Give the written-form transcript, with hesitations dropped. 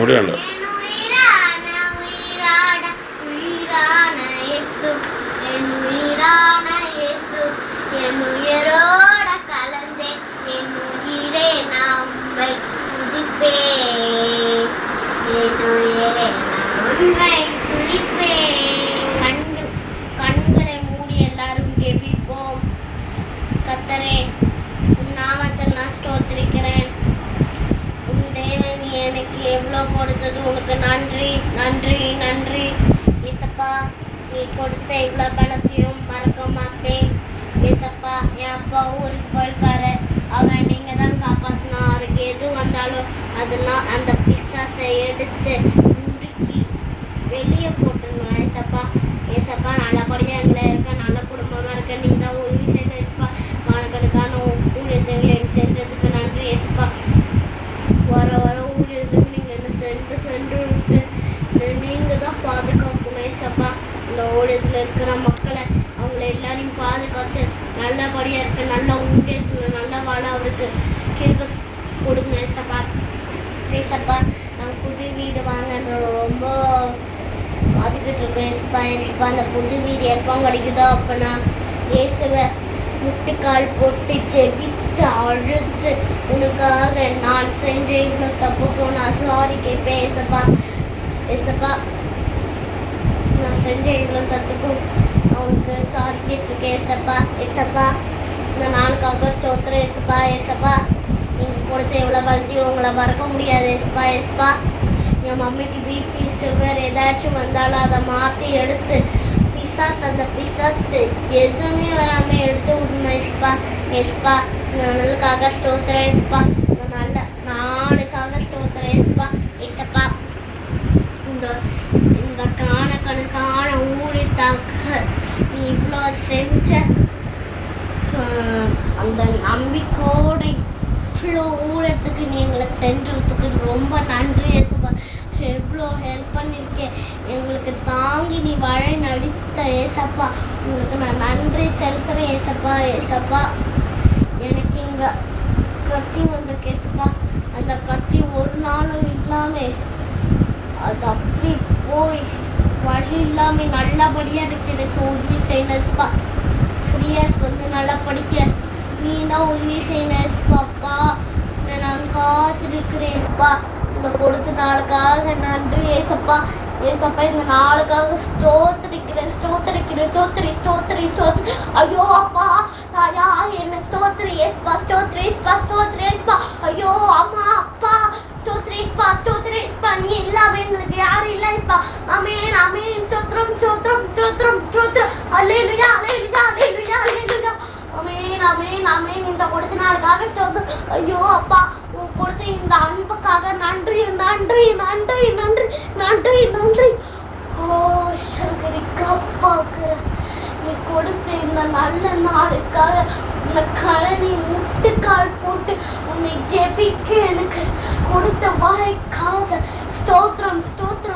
முடியல. கண்களை மூடி எல்லாரும் ஜெபிப்போம். கர்த்தரே, உன் நாமத்தை நான் ஸ்தோத்திரிக்கிறேன். உன் தேவன் எனக்கு எவ்வளோ கொடுத்தது உனக்கு நன்றி நன்றி நன்றி. ஏசப்பா, நீ கொடுத்த இவ்வளோ பலத்தையும் மறக்க மாட்டேன். ஏசப்பா, என் அப்பா ஊருக்கு போயிருக்காரு, அவரை நீங்கள் தான் காப்பாற்றணும். அவருக்கு எது வந்தாலும் அதெல்லாம் அந்த பிசாசை எடுத்து முறுக்கி வெளியே போட்டுடணும். ஏசப்பா, ஏசப்பா நல்லபடியாக எங்களை இருக்க, நல்ல குடும்பமாக இருக்க, நீங்கள் தான் உதவி செய்யணும். ஏசப்பா, மாணவர்களுக்கான ஊழியர்களை செஞ்சதுக்கு நன்றி. ஏசப்பா, வர வர ஊழியத்துக்கு நீங்கள் என்ன சென்று நீங்கள் தான் பாதுகாக்கணும். ஏசப்பா, இந்த ஊழியத்தில் இருக்கிற மக்களை அவங்கள எல்லாரையும் பாதுகாத்து நல்லபடியாக இருக்க, நல்ல ஊழியத்தில் நல்ல வாழ அவருக்கு கிருபை கொடுங்க. ஏசப்பா, ஏசப்பா, நாங்கள் புது வீடு வாங்க ரொம்ப பாதிக்கிட்டு இருக்கோம். ஏசப்பா, ஏசப்பா, அந்த புது வீடு எப்போ கிடைக்குதோ அப்போ நான் இயேசுவை முட்டுக்கால் போட்டு ஜெபித்து அழுத்து உனக்காக நான் செஞ்ச இவ்வளோ தப்புக்கு நான் சாரி கேட்பேன். ஏசப்பா, ஏசப்பா, நான் செஞ்ச இவ்வளோ தப்புக்கும் அவனுக்கு சாரி கேட்டிருக்கேன். ஏசப்பா, ஏசப்பா, இந்த நாளுக்காக ஸ்தோத்திரம். ஏசப்பா, ஏசப்பா, நீங்கள் கொடுத்த எவ்வளோ வளர்த்தியும் உங்களை மறக்க முடியாது. ஏசப்பா, ஏசப்பா, என் மம்மிக்கு பிபி சுகர் ஏதாச்சும் வந்தாலும் அதை மாற்றி எடுத்து அந்த பிசாசு எதுவுமே வராமல் எடுத்து விடணும். ஏசப்பா, ஏசப்பா, இந்த நாளுக்காக ஸ்தோத்திரம். ஏசப்பா, இந்த நல்ல நாளுக்காக ஸ்தோத்திரம். ஏசப்பா, ஏசப்பா, இந்த கணக்கான ஊழியத்தாக நீ இவ்வளோ செஞ்ச அந்த நம்பிக்கையோடு இவ்வளோ ஊழியத்துக்கு நீ எங்களை சென்றதுக்கு ரொம்ப நன்றி. ஏசப்பா, எவ்வளோ ஹெல்ப் பண்ணியிருக்கேன், எங்களுக்கு தாங்கி நீ வழி நடித்த. ஏசப்பா, உங்களுக்கு நான் நன்றி செலுத்துகிறேன். ஏசப்பா, ஏசப்பா, எனக்கு இங்கே கட்டி வந்திருக்கு. ஏசப்பா, அந்த கட்டி ஒரு நாளும் இல்லாமல் அது அப்படி போய் வழி இல்லாமல் நல்லபடியாக இருக்கு. எனக்கு உதவி செய்யணும். ஏசப்பா, ஸ்ரீயஸ் நல்லா படிக்க நீ தான் உதவி செய்யணும். ஏசப்பா, நான் காத்திருக்கிறேன். ஏசப்பா, இந்த கொடுத்த நாளுக்காக நன்றி. ஏசப்பா, ஏசப்பா, இந்த நாளுக்காக ஸ்தோத்திரிக்கிறேன் ஸ்தோத்திரிக்கிறேன் ஸ்தோத்திரி ஸ்தோத்திரி ஸ்தோத்திரி. ஐயோ அப்பா, தாயா, என்ன ஸ்தோத்திரி. ஏசப்பா, ஸ்தோத்திரி. ஏசப்பா, ஸ்தோத்திரி. ஏசப்பா, ஐயோ அம்மா அப்பா, ஸ்தோத்திரி. ஏசப்பா, ஸ்தோத்திரி. ஏசப்பா, நீ இல்லாம எங்களுக்கு யாரும் இல்லை. ஏசப்பா, ஆமென் ஆமென். ஸ்தோத்திரம் ஸ்தோத்திரம் ஸ்தோத்திரம் ஸ்தோத்திரம். அல்லேலூயா அல்லேலூயா அல்லேலூயா அல்லேலூயா. ஆமென் ஆமென் ஆமென். இந்த கொடுத்த நாளுக்காக ஸ்தோத்திரம். ஐயோ அப்பா, கொடுத்த இந்த அன்புக்காக நன்றி நன்றி நன்றி நன்றி நன்றி நன்றி. ஓ சங்கரி கப்பாக்குற நீ கொடுத்த இந்த நல்ல நாளுக்காக இந்த கலனி முட்டுக்கால் போட்டு உன்னை ஜெபிக்க எனக்கு கொடுத்த வாய்க்காக ஸ்தோத்திரம் ஸ்தோத்திரம்